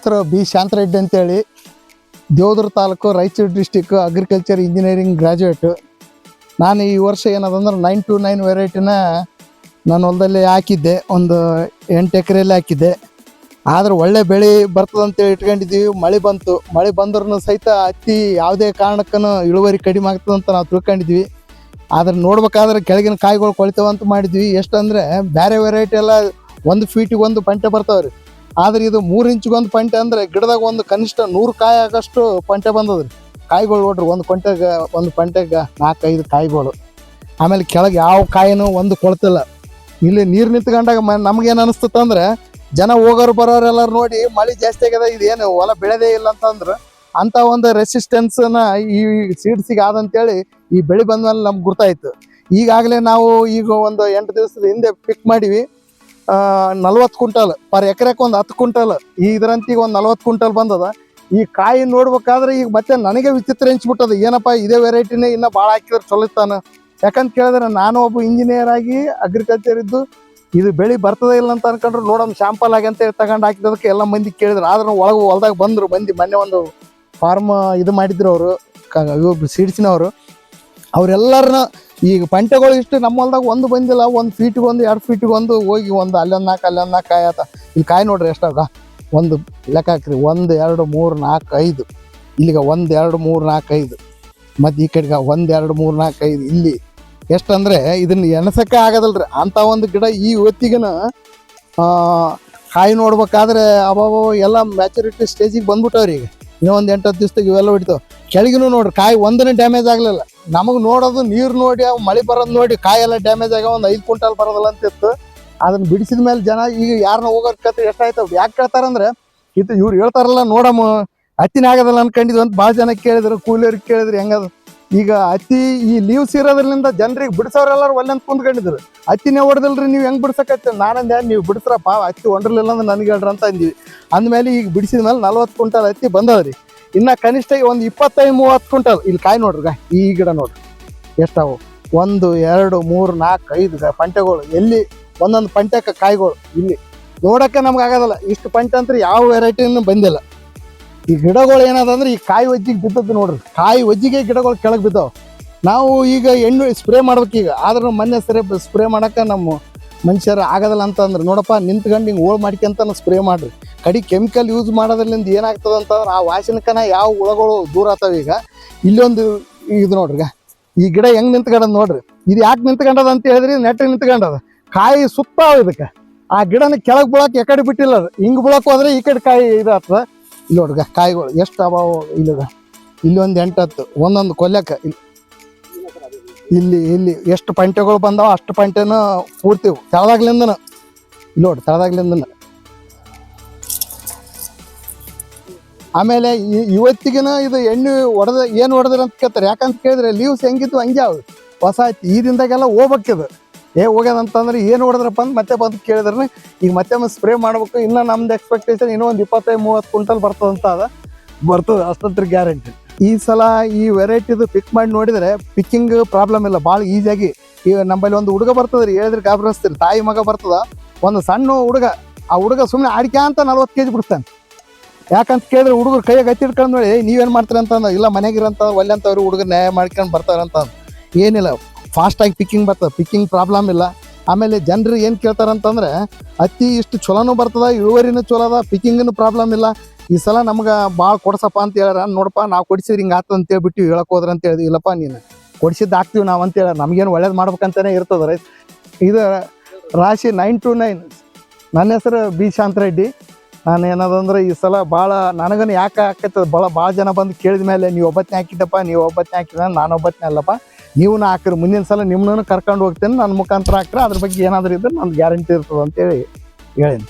ಹೆಸರು ಬಿ ಶಾಂತರೆಡ್ಡಿ ಅಂತೇಳಿ, Devadurga taluk, Raichur district, agriculture engineering graduate. ನಾನು ಈ ವರ್ಷ ಏನದಂದ್ರೆ 929 ವೆರೈಟಿನ ನಾನು ಹೊಲದಲ್ಲಿ ಹಾಕಿದ್ದೆ. ಒಂದು 8 ಎಕರೆಯಲ್ಲಿ ಹಾಕಿದ್ದೆ. ಆದ್ರೆ ಒಳ್ಳೆ ಬೆಳೆ ಬರ್ತದಂತೇಳಿ ಇಟ್ಕೊಂಡಿದ್ದೀವಿ. ಮಳೆ ಬಂತು. ಮಳೆ ಬಂದ್ರೂ ಸಹಿತ ಹತ್ತಿ ಯಾವುದೇ ಕಾರಣಕ್ಕೂ ಇಳುವರಿ ಕಡಿಮೆ ಆಗ್ತದಂತ ನಾವು ತಿಳ್ಕೊಂಡಿದ್ವಿ. ಆದ್ರೆ ನೋಡ್ಬೇಕಾದ್ರೆ ಕೆಳಗಿನ ಕಾಯಿಗಳು ಕೊಳಿತಾವಂತ ಮಾಡಿದ್ವಿ. ಎಷ್ಟಂದರೆ ಬೇರೆ ವೆರೈಟಿ ಎಲ್ಲ 1 ಫೀಟಿಗೆ 1 ಪಂಟೆ ಬರ್ತಾವೆ ರೀ. ಆದ್ರೆ ಇದು 3 ಇಂಚಿಗೆ 1 ಪಂಟೆ ಅಂದರೆ ಗಿಡದಾಗ ಒಂದು ಕನಿಷ್ಠ 100 ಕಾಯಿ ಆಗಷ್ಟು ಪಂಟೆ ಬಂದದ್ರಿ. ಕಾಯಿಗಳು ನೋಡ್ರಿ, ಒಂದು ಪಂಟೆಗೆ 4-5 ಕಾಯಿಗಳು. ಆಮೇಲೆ ಕೆಳಗೆ ಯಾವ ಕಾಯಿನೂ ಒಂದು ಕೊಳ್ತಿಲ್ಲ. ಇಲ್ಲಿ ನೀರು ನಿಂತ್ಕೊಂಡಾಗ ನಮಗೇನು ಅನಿಸ್ತಂದ್ರೆ, ಜನ ಹೋಗೋರು ಬರೋರೆಲ್ಲರೂ ನೋಡಿ ಮಳೆ ಜಾಸ್ತಿ ಆಗ್ಯದ, ಇದೇನು ಹೊಲ ಬೆಳೆದೇ ಇಲ್ಲ ಅಂತಂದ್ರೆ ಅಂಥ ಒಂದು ರೆಸಿಸ್ಟೆನ್ಸ್ನ ಈ ಸೀಡ್ಸಿಗೆ ಆದಂತೇಳಿ ಈ ಬೆಳೆ ಬಂದ್ಮೇಲೆ ನಮ್ಗೆ ಗೊತ್ತಾಯ್ತು. ಈಗಾಗಲೇ ನಾವು ಈಗ ಒಂದು 8 ದಿವಸದ ಹಿಂದೆ ಪಿಕ್ ಮಾಡಿವಿ. 40 ಕ್ವಿಂಟಲ್ ಪರ್ ಎಕರೆಗೆ, ಒಂದು 10 ಕ್ವಿಂಟಲ್. ಇದರಂತೀಗ ಒಂದು 40 ಕ್ವಿಂಟಲ್ ಬಂದದ. ಈ ಕಾಯಿ ನೋಡ್ಬೇಕಾದ್ರೆ ಈಗ ಮತ್ತೆ ನನಗೆ ವಿಚಿತ್ರ ಎನ್ಸ್ಬಿಟ್ಟದ, ಏನಪ್ಪ ಇದೇ ವೆರೈಟಿನೇ ಇನ್ನೂ ಭಾಳ ಹಾಕಿದ್ರೆ ಚೊಲಿತಾನ. ಯಾಕಂತ ಕೇಳಿದ್ರೆ ನಾನು ಒಬ್ಬ ಇಂಜಿನಿಯರ್ ಆಗಿ ಅಗ್ರಿಕಲ್ಚರ್ ಇದ್ದು ಇದು ಬೆಳೆ ಬರ್ತದೆ ಇಲ್ಲ ಅಂತ ಅನ್ಕೊಂಡ್ರು, ನೋಡೋಣ ಶಾಂಪಲ್ ಆಗಿ ಅಂತ ತಗೊಂಡು ಹಾಕಿದಕ್ಕೆ ಎಲ್ಲ ಮಂದಿ ಕೇಳಿದ್ರು. ಆದ್ರೂ ಒಳಗೆ ಹೊಲ್ದಾಗ ಬಂದರು ಮಂದಿ. ಮೊನ್ನೆ ಒಂದು ಫಾರ್ಮ್ ಇದು ಮಾಡಿದ್ರು ಅವರು, ಇವರು ಸೀಡ್ಸಿನವರು. ಅವರೆಲ್ಲರನ್ನ ಈಗ ಪಂಟೆಗಳು ಇಷ್ಟು ನಮ್ಮ ಹೊಲ್ದಾಗ ಒಂದು ಬಂದಿಲ್ಲ. 1 ಫೀಟಿಗೆ 1, 2 ಫೀಟಿಗೆ 1 ಹೋಗಿ ಒಂದು ಅಲ್ಲೊಂದು 4 ಕಾಯಿ ಆತ. ಇಲ್ಲಿ ಕಾಯಿ ನೋಡ್ರಿ ಎಷ್ಟಾಗ, ಒಂದು ಲೆಕ್ಕ ಹಾಕ್ರಿ, 1 2 3 4 5. ಇಲ್ಲಿಗ 1 2 3 4 5. ಮತ್ತು ಈ ಕಡೆಗೆ 1 2 3 4 5. ಇಲ್ಲಿ ಎಷ್ಟಂದರೆ ಇದನ್ನ ಎಣಸಕ್ಕೆ ಆಗೋದಲ್ರಿ ಅಂಥ ಒಂದು ಗಿಡ. ಈ ಹೊತ್ತಿಗೆನ ಕಾಯಿ ನೋಡ್ಬೇಕಾದ್ರೆ ಅಬಾಬ ಎಲ್ಲ ಮ್ಯಾಚುರಿಟಿ ಸ್ಟೇಜಿಗೆ ಬಂದ್ಬಿಟ್ಟವ್ರಿ. ಈಗ ಇನ್ನೂ ಒಂದು 8-10 ದಿವಸದಾಗ ಇವೆಲ್ಲ ಹೊಡಿತಾವೆ. ಕೆಳಗಿನೂ ನೋಡ್ರಿ ಕಾಯಿ ಒಂದನೇ ಡ್ಯಾಮೇಜ್ ಆಗಲಿಲ್ಲ. ನಮಗೆ ನೋಡೋದು ನೀರು ನೋಡಿ, ಮಳೆ ಬರೋದು ನೋಡಿ ಕಾಯಿ ಎಲ್ಲ ಡ್ಯಾಮೇಜ್ ಆಗ ಒಂದು 5 ಕ್ವಿಂಟಲ್ ಬರೋದಿಲ್ಲ ಅಂತಿತ್ತು. ಅದನ್ನು ಬಿಡಿಸಿದ ಮೇಲೆ ಜನ ಈಗ ಯಾರನ್ನ ಹೋಗೋರು ಕತ್ರಿ ಎಷ್ಟಾಯ್ತವೆ. ಯಾಕೆ ಕೇಳ್ತಾರಂದ್ರೆ, ಇವ್ರು ಹೇಳ್ತಾರಲ್ಲ ನೋಡಮ್ಮ ಹತ್ತಿನ ಆಗೋದಲ್ಲ ಅನ್ಕೊಂಡಿದ್ವಿ ಅಂತ ಭಾಳ ಜನ ಕೇಳಿದ್ರು. ಕೂಲಿಯವ್ರಿಗೆ ಕೇಳಿದ್ರು ಹೆಂಗದ. ಈಗ ಹತ್ತಿ ಈ ಲೀವ್ಸ್ ಇರೋದ್ರಿಂದ ಜನರಿಗೆ ಬಿಡಿಸೋರೆಲ್ಲರೂ ಒಳ್ಳೆ ಅಂತ ಕುಂತ್ಕೊಂಡಿದ್ರು. ಹತ್ತಿನೇ ಹೊಡೆದಿಲ್ರಿ ನೀವು ಹೆಂಗೆ ಬಿಡ್ಸಕತ್ತಿ. ನಾನಂದೆ ನೀವು ಬಿಡಿಸ್ರಪ್ಪ, ಹತ್ತಿ ಹೊಂಡ್ರಲಿಲ್ಲ ಅಂದ್ರೆ ನನಗೆ ಹೇಳ್ರಿ ಅಂತ ಅಂದ್ವಿ. ಅಂದಮೇಲೆ ಈಗ ಬಿಡಿಸಿದ ಮೇಲೆ 40 ಕ್ವಿಂಟಲ್ ಹತ್ತಿ ಬಂದದ್ರಿ. ಇನ್ನು ಕನಿಷ್ಠ ಒಂದು 25-30 ಕ್ವಿಂಟಲ್. ಇಲ್ಲಿ ಕಾಯಿ ನೋಡ್ರಿ, ಈ ಗಿಡ ನೋಡ್ರಿ ಎಷ್ಟಾವು. 1 2 3 4 5 ಪಂಟೆಗಳು. ಎಲ್ಲಿ ಒಂದೊಂದು ಪಂಟೆಕ್ಕೆ ಕಾಯಿಗಳು. ಇಲ್ಲಿ ನೋಡೋಕ್ಕೆ ನಮ್ಗೆ ಆಗೋದಿಲ್ಲ. ಇಷ್ಟು ಪಂಟೆ ಅಂತ ಯಾವ ವೆರೈಟಿನೂ ಬಂದಿಲ್ಲ. ಈ ಗಿಡಗಳು ಏನದಂದ್ರೆ ಈ ಕಾಯಿ ಒಜ್ಜಿಗೆ ಬಿದ್ದದ್ದು ನೋಡ್ರಿ. ಕಾಯಿ ಒಜ್ಜಿಗೆ ಗಿಡಗಳು ಕೆಳಗೆ ಬಿದ್ದಾವೆ. ನಾವು ಈಗ ಎಣ್ಣೆ ಸ್ಪ್ರೇ ಮಾಡ್ಬೇಕೀಗ. ಆದ್ರೂ ಮೊನ್ನೆ ಸ್ಪ್ರೇ ಮಾಡೋಕೆ ನಮ್ಮ ಮನುಷ್ಯರು ಆಗೋದಿಲ್ಲ ಅಂತಂದ್ರೆ, ನೋಡಪ್ಪ ನಿಂತ್ಕೊಂಡು ಹಿಂಗೆ ಓಳ್ ಮಾಡ್ಕೊಂತ ಸ್ಪ್ರೇ ಮಾಡಿರಿ. ಕಡಿ ಕೆಮಿಕಲ್ ಯೂಸ್ ಮಾಡೋದ್ರಿಂದ ಏನಾಗ್ತದೆ ಅಂತಂದ್ರೆ ಆ ವಾಸನಕನ ಯಾವ ಹುಳಗಳು ದೂರ ಆಗ್ತವೆ. ಈಗ ಇಲ್ಲೊಂದು ಇದು ನೋಡ್ರಿ, ಈ ಗಿಡ ಹೆಂಗೆ ನಿಂತ್ಕೊಂಡದ ನೋಡ್ರಿ. ಇದು ಯಾಕೆ ನಿಂತ್ಕೊಂಡದ ಅಂತ ಹೇಳಿದ್ರಿ, ನೆಟ್ಟಿಗೆ ನಿಂತ್ಕೊಂಡದ. ಕಾಯಿ ಸುತ್ತಾವ ಇದಕ್ಕೆ. ಆ ಗಿಡನ ಕೆಳಗೆ ಬೀಳಕ್ಕೆ ಎಕಡೆ ಬಿಟ್ಟಿಲ್ಲ ಅದು. ಹಿಂಗೆ ಬೀಳಕ್ಕೆ ಹೋದ್ರೆ ಈ ಕಡೆ ಕಾಯಿ ಇದಾಗ್ತದೆ. ಇಲ್ಲಿ ನೋಡ್ರಿ ಕಾಯಿಗಳು ಎಷ್ಟು ಅಭಾವ. ಇಲ್ಲಿ ಒಂದು 8-10 ಒಂದೊಂದು ಕೊಲ್ಯಕ್ಕೆ. ಇಲ್ಲಿ ಎಷ್ಟು ಪಂಟೆಗಳು ಬಂದಾವ ಅಷ್ಟು ಪಂಟೆನ ಪೂರ್ತಿ ತಳದಾಗ್ಲಿಂದನ. ಇಲ್ಲಿ ನೋಡ್ರಿ ತಳದಾಗ್ಲಿಂದನ. ಆಮೇಲೆ ಇವತ್ತಿಗಿನ ಇದು ಎಣ್ಣೆ ಏನು ಹೊಡೆದ್ರಿ ಅಂತ ಕೇಳ್ತಾರೆ. ಯಾಕಂತ ಕೇಳಿದ್ರೆ ಲೀವ್ಸ್ ಹೆಂಗಿತ್ತು ಹಂಗೆ ಅವು ಹೊಸ ಐತಿ. ಈ ದಿನದಾಗೆಲ್ಲ ಹೋಗ್ಬೇಕಿದು. ಹೋಗ್ಯದಂತಂದ್ರೆ ಏನು ಹೊಡೆದ್ರಪ್ಪ ಅಂತ ಮತ್ತೆ ಬಂದು ಕೇಳಿದ್ರೆ ಈಗ ಮತ್ತೆ ಸ್ಪ್ರೇ ಮಾಡ್ಬೇಕು. ಇನ್ನು ನಮ್ದು ಎಕ್ಸ್ಪೆಕ್ಟೇಷನ್ ಇನ್ನೂ ಒಂದು 25-30 ಕ್ವಿಂಟಲ್ ಬರ್ತದಂತ ಬರ್ತದೆ ಅಷ್ಟಂತ್ರ ಗ್ಯಾರಂಟಿ. ಈ ಸಲ ಈ ವೆರೈಟಿದು ಪಿಕ್ ಮಾಡಿ ನೋಡಿದರೆ ಪಿಕ್ಕಿಂಗ್ ಪ್ರಾಬ್ಲಮ್ ಇಲ್ಲ, ಭಾಳ ಈಸಿಯಾಗಿ. ಈಗ ನಮ್ಮಲ್ಲಿ ಒಂದು ಹುಡುಗ ಬರ್ತದೆ ರೀ, ಹೇಳಿದ್ರೆ ಗಾಬರಿಸ್ತೀರಿ. ತಾಯಿ ಮಗ ಬರ್ತದ, ಒಂದು ಸಣ್ಣ ಹುಡುಗ. ಆ ಹುಡುಗ ಸುಮ್ಮನೆ ಅಡಿಕೆ ಅಂತ 40 kg ಬಿಡ್ತಾನೆ. ಯಾಕಂತ ಕೇಳಿದ್ರೆ ಹುಡುಗರು ಕೈಯಾಗ ಹತ್ತಿ ಹಿಡ್ಕೊಂಡು ನೋಡಿ ನೀವೇನು ಮಾಡ್ತೀರ ಅಂತಂದ. ಇಲ್ಲ ಮನೆಗಿರಂತ ಒಳ್ಳೆ ಅಂತವ್ರು ಹುಡುಗರು ನ್ಯಾಯ ಮಾಡ್ಕೊಂಡು ಬರ್ತಾರಂತ. ಏನಿಲ್ಲ, ಫಾಸ್ಟಾಗಿ ಪಿಕ್ಕಿಂಗ್ ಬರ್ತದೆ, ಪಿಕ್ಕಿಂಗ್ ಪ್ರಾಬ್ಲಮ್ ಇಲ್ಲ. ಆಮೇಲೆ ಜನರು ಏನು ಕೇಳ್ತಾರಂತಂದ್ರೆ ಹತ್ತಿ ಇಷ್ಟು ಚಲೋನೂ ಬರ್ತದೆ, ಇಳುವರಿನೂ ಚಲೋ ಅದ, ಪಿಕ್ಕಿಂಗನು ಪ್ರಾಬ್ಲಮ್ ಇಲ್ಲ. ಈ ಸಲ ನಮ್ಗೆ ಭಾಳ ಕೊಡ್ಸಪ್ಪ ಅಂತ ಹೇಳ್ಯಾರ. ನೋಡಪ್ಪ ನಾವು ಕೊಡಿಸಿದ್ರೆ ಹಿಂಗೆ ಆತ ಅಂತೇಳಿ ಬಿಟ್ಟು ಹೇಳಕ್ಕೆ ಹೋದ್ರೆ ಅಂತ ಹೇಳಿದ್ವಿ. ಇಲ್ಲಪ್ಪ ನೀನು ಕೊಡಿಸಿದ್ದು ಹಾಕ್ತೀವಿ ನಾವು ಅಂತ ಹೇಳಿ, ನಮಗೇನು ಒಳ್ಳೇದು ಮಾಡ್ಬೇಕಂತಲೇ ಇರ್ತದೆ ರೈತ. ಇದು ರಾಶಿ 929. ನನ್ನ ಹೆಸರು ಬಿ ಶಾಂತರೆಡ್ಡಿ. ನಾನು ಏನದಂದ್ರೆ ಈ ಸಲ ಭಾಳ ನನಗನ್ನು ಯಾಕೆ ಆಕೈತದ, ಭಾಳ ಜನ ಬಂದು ಕೇಳಿದ ಮೇಲೆ ನೀವು ಒಬ್ಬತ್ತನೇ ಹಾಕಿದ್ದಪ್ಪ, ನೀವು ಒಬ್ಬತ್ತನೇ ಹಾಕಿದ, ನಾನು ಒಬ್ಬತ್ತನೇ ಅಲ್ಲಪ್ಪ, ನೀವು ಹಾಕಿರಿ. ಮುಂದಿನ ಸಲ ನಿಮ್ಮನ್ನು ಕರ್ಕೊಂಡು ಹೋಗ್ತೇನೆ, ನನ್ನ ಮುಖಾಂತರ ಹಾಕ್ರೆ ಅದ್ರ ಬಗ್ಗೆ ಏನಾದರೂ ಇದ್ರೆ ನನ್ನ ಗ್ಯಾರಂಟಿ ಇರ್ತದೆ ಅಂತೇಳಿ ಹೇಳೀನಿ.